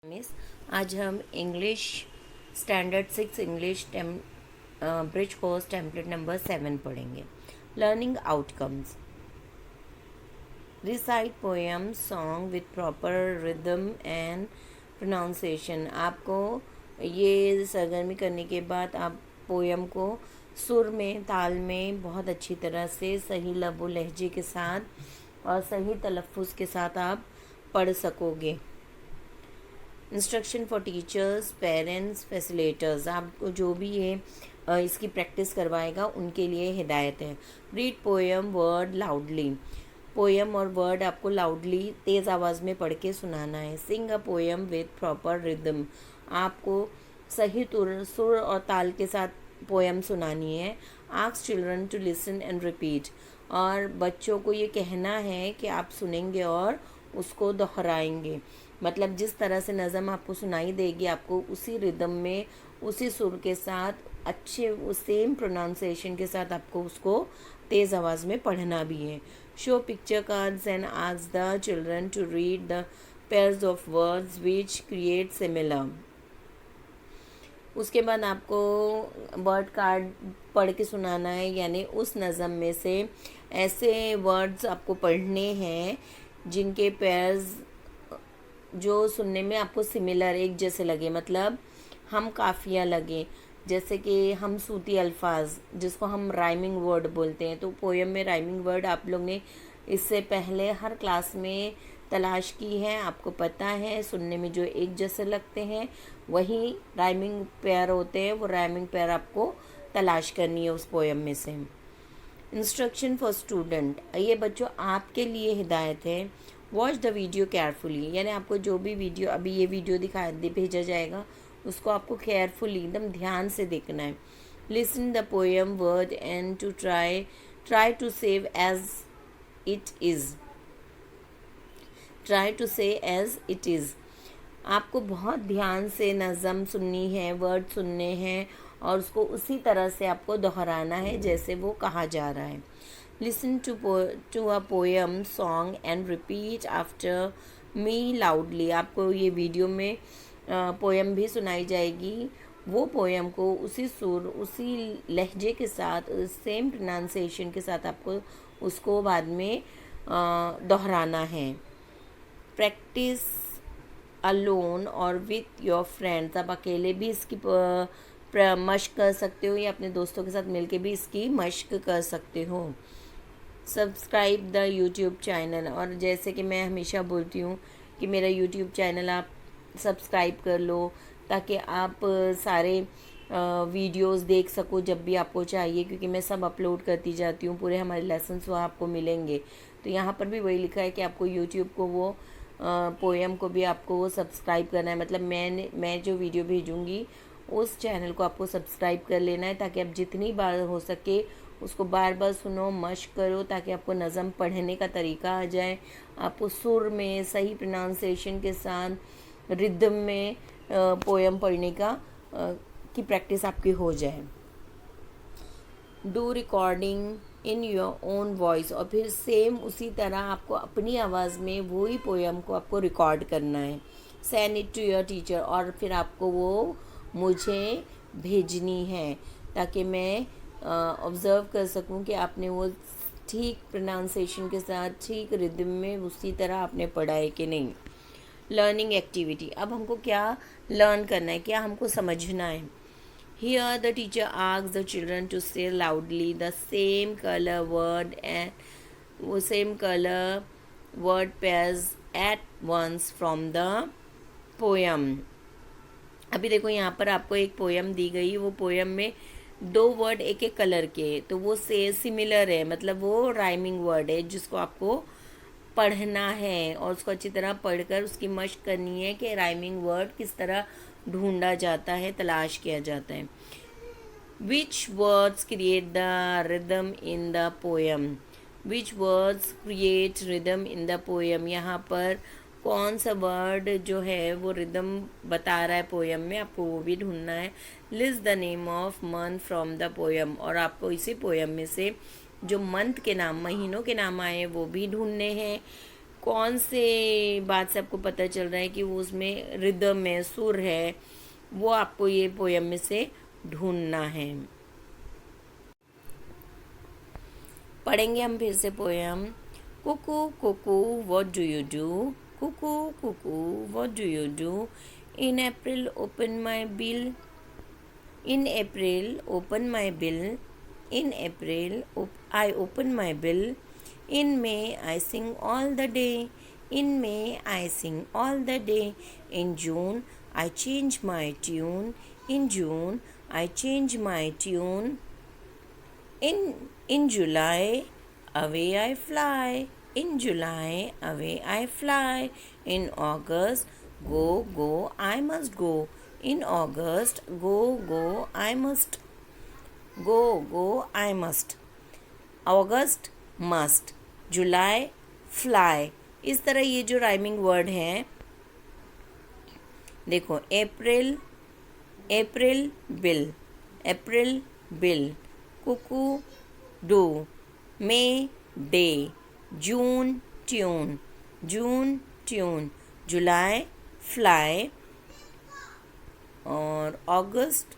Miss आज हम English standard 6 English bridge course template number 7 पढ़ेंगे। Learning outcomes. Recite poem song with proper rhythm and pronunciation. आपको ये सरगर्मी करने के बाद आप पोएम को सुर में, ताल में बहुत अच्छी तरह से सही लबो लहजे के साथ और सही तलफ़ुज़ के साथ आप पढ़ सकोगे। Instruction for teachers, parents, facilitators. आपको जो भी ये इसकी प्रैक्टिस करवाएगा उनके लिए हिदायत है। Read poem word loudly. Poem और वर्ड आपको लाउडली तेज़ आवाज़ में पढ़ के सुनाना है। Sing a poem with proper rhythm. आपको सही सुर और ताल के साथ पोएम सुनानी है। Ask children to listen and repeat. और बच्चों को ये कहना है कि आप सुनेंगे और उसको दोहराएंगे। मतलब जिस तरह से नज़म आपको सुनाई देगी, आपको उसी रिदम में, उसी सुर के साथ, अच्छे सेम प्रोनाउंसिएशन के साथ आपको उसको तेज़ आवाज़ में पढ़ना भी है। Show picture cards and ask the children to read the pairs of words which create similar. उसके बाद आपको वर्ड कार्ड पढ़ के सुनाना है, यानी उस नज़म में से ऐसे वर्ड्स आपको पढ़ने हैं जिनके पेयर्स जो सुनने में आपको सिमिलर, एक जैसे लगे, मतलब हम काफिया लगे। जैसे कि हम सूती अल्फाज, जिसको हम राइमिंग वर्ड बोलते हैं। तो पोएम में राइमिंग वर्ड आप लोग ने इससे पहले हर क्लास में तलाश की है, आपको पता है। सुनने में जो एक जैसे लगते हैं वही राइमिंग पेयर होते हैं। वो राइमिंग पेयर आपको तलाश करनी है उस पोएम में से। Instruction for student. ये बच्चों आपके लिए हिदायत है। वॉच द वीडियो केयरफुली, यानी आपको जो भी वीडियो, अभी ये वीडियो भेजा जाएगा, उसको आपको केयरफुली, एकदम ध्यान से देखना है। Listen the poem word and to try to save as it is. Try to say as it is. आपको बहुत ध्यान से नज़म सुननी है, वर्ड सुनने हैं और उसको उसी तरह से आपको दोहराना है जैसे वो कहा जा रहा है। Listen to a poem song and repeat after me loudly. आपको ये वीडियो में पोएम भी सुनाई जाएगी। वो पोएम को उसी सुर, उसी लहजे के साथ, सेम प्रोनाउंसिएशन के साथ आपको उसको बाद में दोहराना है। प्रैक्टिस अलोन और विथ योर फ्रेंड्स। आप अकेले भी इसकी मश्क कर सकते हो या अपने दोस्तों के साथ मिलके भी इसकी मश्क कर सकते हो। Subscribe the YouTube channel. और जैसे कि मैं हमेशा बोलती हूँ कि मेरा यूट्यूब चैनल आप सब्सक्राइब कर लो, ताकि आप सारे वीडियोस देख सको जब भी आपको चाहिए, क्योंकि मैं सब अपलोड करती जाती हूँ। पूरे हमारे लेसन्स वहाँ आपको मिलेंगे। तो यहाँ पर भी वही लिखा है कि आपको यूट्यूब को वो पोएम को भी आपको वो सब्सक्राइब करना है। मतलब मैं जो वीडियो भेजूँगी उस चैनल को आपको सब्सक्राइब कर लेना है, ताकि आप जितनी बार हो सके उसको बार बार सुनो, मश्क करो, ताकि आपको नज़म पढ़ने का तरीका आ जाए। आपको सुर में, सही प्रोनाउंसिएशन के साथ, रिदम में पोएम पढ़ने की प्रैक्टिस आपकी हो जाए। Do recording in your own voice. और फिर सेम उसी तरह आपको अपनी आवाज़ में वही पोएम को आपको रिकॉर्ड करना है। Send it to your teacher. और फिर आपको वो मुझे भेजनी है, ताकि मैं ऑब्ज़र्व कर सकूं कि आपने वो ठीक प्रोनाउंसिएशन के साथ, ठीक रिदम में उसी तरह आपने पढ़ा है कि नहीं। Learning activity. अब हमको क्या लर्न करना है, क्या हमको समझना है। Here the teacher asks the children to say loudly the same color word pairs at once from the poem. अभी देखो यहाँ पर आपको एक पोएम दी गई, वो पोएम में 2 वर्ड एक एक कलर के, तो वो से सिमिलर है, मतलब वो राइमिंग वर्ड है जिसको आपको पढ़ना है और उसको अच्छी तरह पढ़कर उसकी मश्क करनी है कि राइमिंग वर्ड किस तरह ढूंढा जाता है, तलाश किया जाता है। विच words create the rhythm in the poem. Which words create rhythm in the poem. यहाँ पर कौन सा वर्ड जो है वो रिदम बता रहा है पोएम में, आपको वो भी ढूंढना है। List the name of month from the poem. और आपको इसी पोएम में से जो मंथ के नाम, महीनों के नाम आए वो भी ढूंढने हैं। कौन से बात से आपको पता चल रहा है कि वो उसमें रिदम है, सुर है, वो आपको ये पोयम में से ढूंढना है। पढ़ेंगे हम फिर से poem. Cuckoo cuckoo what do you do, cuckoo cuckoo what do you do, in April open my bill, in April open my bill, in April I open my bill, in May I sing all the day, in May I sing all the day, in June I change my tune, in June I change my tune, in July away I fly, in July away I fly, in August go go I must go, in August go go I must go go I must, August must, July fly। इस तरह ये जो rhyming word हैं, देखो April, April bill, April bill, cuckoo do, May day, June tune, June tune, July fly, और August,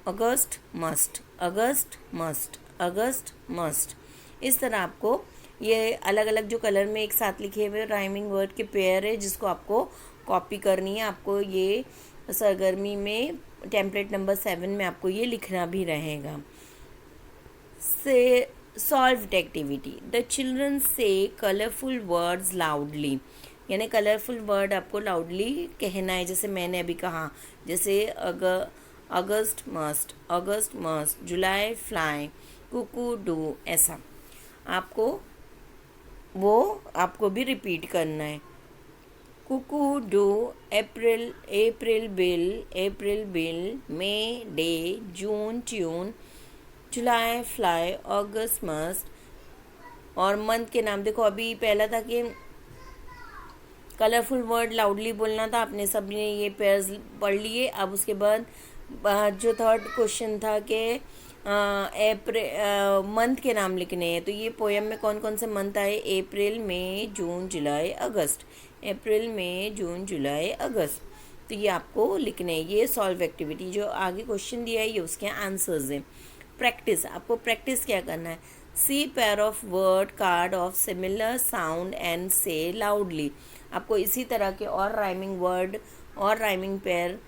August must, August must, August must. इस तरह आपको ये अलग अलग जो कलर में एक साथ लिखे हुए राइमिंग वर्ड के पेयर है, जिसको आपको कॉपी करनी है। आपको ये सरगर्मी में टेम्पलेट नंबर 7 में आपको ये लिखना भी रहेगा। से सॉल्व्ड एक्टिविटी, द चिल्ड्रन से कलरफुल वर्ड्स लाउडली, यानी कलरफुल वर्ड आपको लाउडली कहना है, जैसे मैंने अभी कहा, जैसे August must, August must, July fly, cuckoo do, ऐसा आपको वो आपको भी रिपीट करना है। Cuckoo do, April, April bill, April bill, May day, June tune, July fly, August must. और मंथ के नाम देखो, अभी पहला था कि कलरफुल वर्ड लाउडली बोलना था, आपने सबने ये पेयर्स पढ़ लिए। अब उसके बाद जो थर्ड क्वेश्चन था कि मंथ के नाम लिखने हैं, तो ये पोयम में कौन कौन से मंथ आए, अप्रैल, मई, जून, जुलाई, अगस्त, अप्रैल, मई, जून, जुलाई, अगस्त, तो ये आपको लिखने हैं। ये सॉल्व एक्टिविटी जो आगे क्वेश्चन दिया है ये उसके आंसर्स हैं। प्रैक्टिस, आपको प्रैक्टिस क्या करना है, see pair of word card of similar sound and say loudly. आपको इसी तरह के और राइमिंग वर्ड और राइमिंग पेयर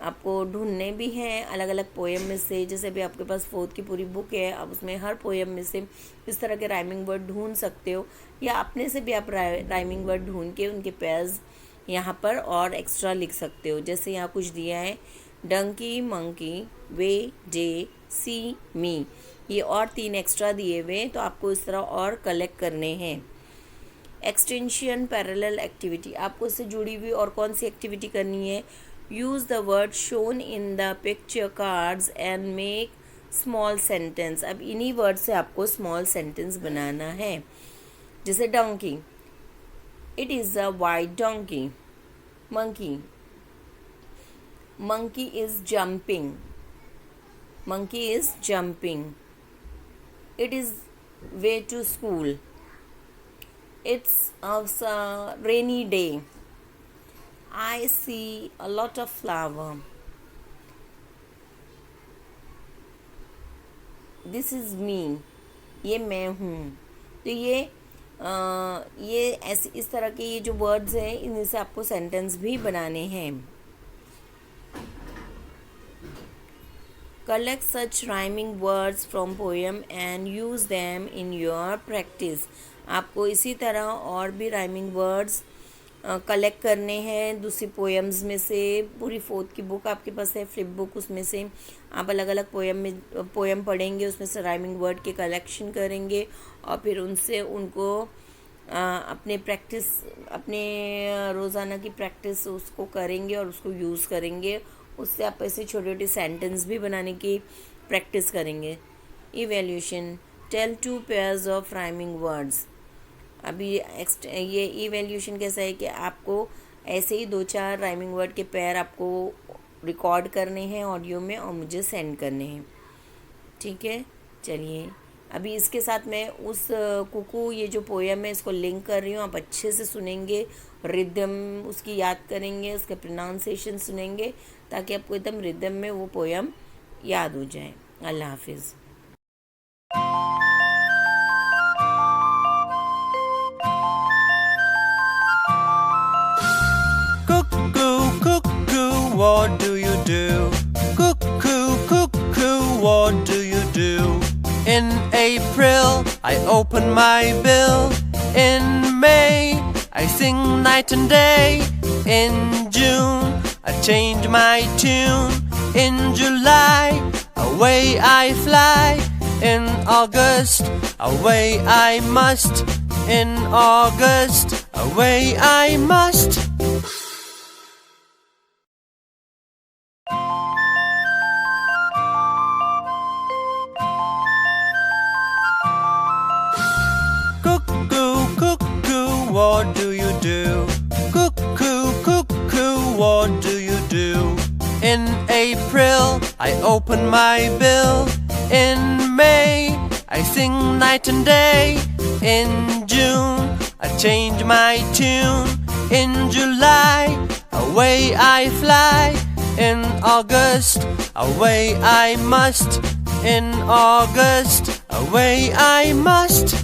आपको ढूंढने भी हैं अलग अलग पोएम में से। जैसे भी आपके पास 4th की पूरी बुक है, आप उसमें हर पोएम में से इस तरह के राइमिंग वर्ड ढूंढ सकते हो, या अपने से भी आप राइमिंग वर्ड ढूंढ के उनके पेयर्स यहाँ पर और एक्स्ट्रा लिख सकते हो। जैसे यहाँ कुछ दिया है, डंकी, मंकी, वे, डे, सी, मी, ये और 3 एक्स्ट्रा दिए हुए, तो आपको इस तरह और कलेक्ट करने हैं। एक्सटेंशन पैरेलल एक्टिविटी, आपको इससे जुड़ी हुई और कौन सी एक्टिविटी करनी है, use the word shown in the picture cards and make small sentence. अब इन्हीं वर्ड से आपको स्मॉल सेंटेंस बनाना है। जैसे donkey, it is a white donkey, monkey, monkey is jumping, monkey is jumping, it is way to school, it's a rainy day, I see a lot of flower, this is me, ये मैं हूँ। तो ये ऐसे इस तरह के ये जो वर्ड्स हैं इनमें से आपको सेंटेंस भी बनाने हैं। Collect such rhyming words from poem and use them in your practice। आपको इसी तरह और भी राइमिंग वर्ड्स कलेक्ट करने हैं दूसरी पोएम्स में से। पूरी 4th की बुक आपके पास है, फ्लिप बुक, उसमें से आप अलग अलग पोएम पढ़ेंगे, उसमें से राइमिंग वर्ड के कलेक्शन करेंगे और फिर उनसे उनको अपने प्रैक्टिस, अपने रोज़ाना की प्रैक्टिस उसको करेंगे और उसको यूज़ करेंगे। उससे आप ऐसे छोटे छोटे सेंटेंस भी बनाने की प्रैक्टिस करेंगे। Evaluation, tell 2 pairs of rhyming words. अभी ये इवैल्यूएशन कैसा है कि आपको ऐसे ही 2-4 राइमिंग वर्ड के पेयर आपको रिकॉर्ड करने हैं ऑडियो में और मुझे सेंड करने हैं। ठीक है, चलिए अभी इसके साथ मैं उस कुकू ये जो पोयम है इसको लिंक कर रही हूँ, आप अच्छे से सुनेंगे, रिदम उसकी याद करेंगे, उसके प्रोनाउंसिएशन सुनेंगे, ताकि आपको एकदम रिदम में वो पोयम याद हो जाए। अल्लाह हाफिज़। Cuckoo, cuckoo, what do you do? Cuckoo, cuckoo, what do you do? In April, I open my bill. In May, I sing night and day. In June, I change my tune. In July, away I fly. In August, away I must. In August, away I must. Cuckoo, cuckoo, what do you do? Cuckoo, cuckoo, what do you do? In April, I open my bill. In May, I sing night and day. In June, I change my tune. In July, away I fly. In August, away I must. In August, away I must.